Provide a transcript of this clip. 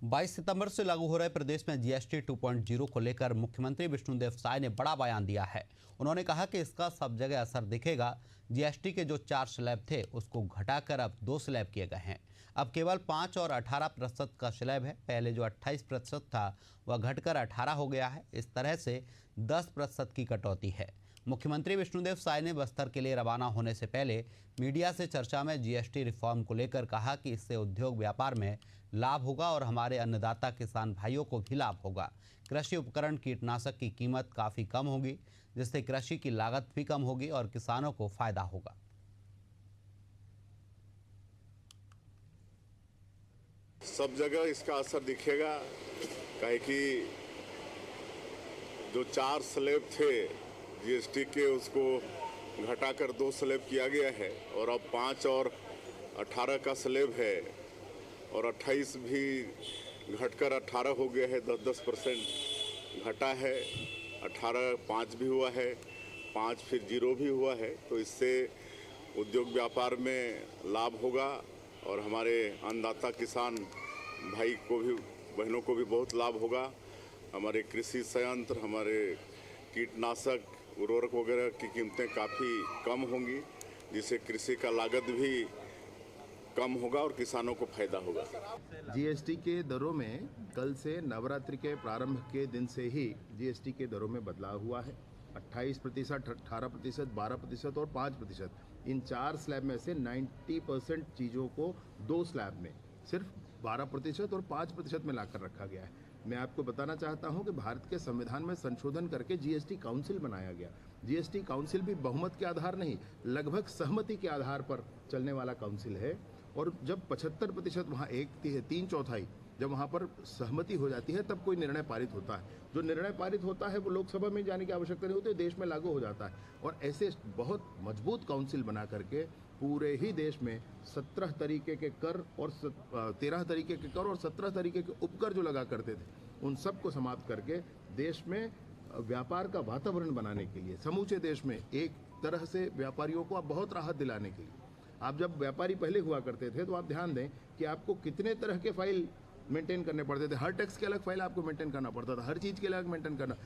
22 सितंबर से लागू हो रहे प्रदेश में जीएसटी 2.0 को लेकर मुख्यमंत्री विष्णुदेव साय ने बड़ा बयान दिया है। उन्होंने कहा कि इसका सब जगह असर दिखेगा। जीएसटी के जो 4 स्लैब थे उसको घटाकर अब 2 स्लैब किए गए हैं। अब केवल 5 और 18% का स्लैब है। पहले जो 28% था वह घटकर 18 हो गया है। इस तरह से 10% की कटौती है। मुख्यमंत्री विष्णुदेव साय ने बस्तर के लिए रवाना होने से पहले मीडिया से चर्चा में जीएसटी रिफॉर्म को लेकर कहा कि इससे उद्योग व्यापार में लाभ होगा और हमारे अन्नदाता किसान भाइयों को भी लाभ होगा। कृषि उपकरण कीटनाशक की कीमत काफ़ी कम होगी, जिससे कृषि की लागत भी कम होगी और किसानों को फायदा होगा। सब जगह इसका असर दिखेगा, काहे कि जो 4 स्लैब थे जीएसटी के उसको घटाकर 2 स्लैब किया गया है और अब 5 और 18 का स्लैब है और 28 भी घटकर 18 हो गया है। 10% घटा है। 18 5 भी हुआ है, 5 फिर 0 भी हुआ है। तो इससे उद्योग व्यापार में लाभ होगा और हमारे अन्नदाता किसान भाई को भी बहनों को भी बहुत लाभ होगा। हमारे कृषि संयंत्र, हमारे कीटनाशक उर्वरक वगैरह की कीमतें काफ़ी कम होंगी, जिससे कृषि का लागत भी कम होगा और किसानों को फायदा होगा। जीएसटी के दरों में कल से नवरात्रि के प्रारंभ के दिन से ही जीएसटी के दरों में बदलाव हुआ है। 28%, 18%, 12% और 5%। इन 4 स्लैब में से 90% चीज़ों को 2 स्लैब में सिर्फ 12% और 5% में लाकर रखा गया है। मैं आपको बताना चाहता हूं कि भारत के संविधान में संशोधन करके जीएसटी काउंसिल बनाया गया। जीएसटी काउंसिल भी बहुमत के आधार नहीं, लगभग सहमति के आधार पर चलने वाला काउंसिल है। और जब 75% वहाँ 3/4 जब वहाँ पर सहमति हो जाती है तब कोई निर्णय पारित होता है। जो निर्णय पारित होता है वो लोकसभा में जाने की आवश्यकता नहीं होती, देश में लागू हो जाता है। और ऐसे बहुत मजबूत काउंसिल बना करके पूरे ही देश में 17 तरीके के कर और 13 तरीके के कर और 17 तरीके के उपकर जो लगा करते थे उन सब को समाप्त करके देश में व्यापार का वातावरण बनाने के लिए समूचे देश में एक तरह से व्यापारियों को अब बहुत राहत दिलाने के लिए, आप जब व्यापारी पहले हुआ करते थे तो आप ध्यान दें कि आपको कितने तरह के फाइल मेंटेन करने पड़ते थे। हर टैक्स के अलग फाइल आपको मेंटेन करना पड़ता था, हर चीज़ के अलग मेंटेन करना,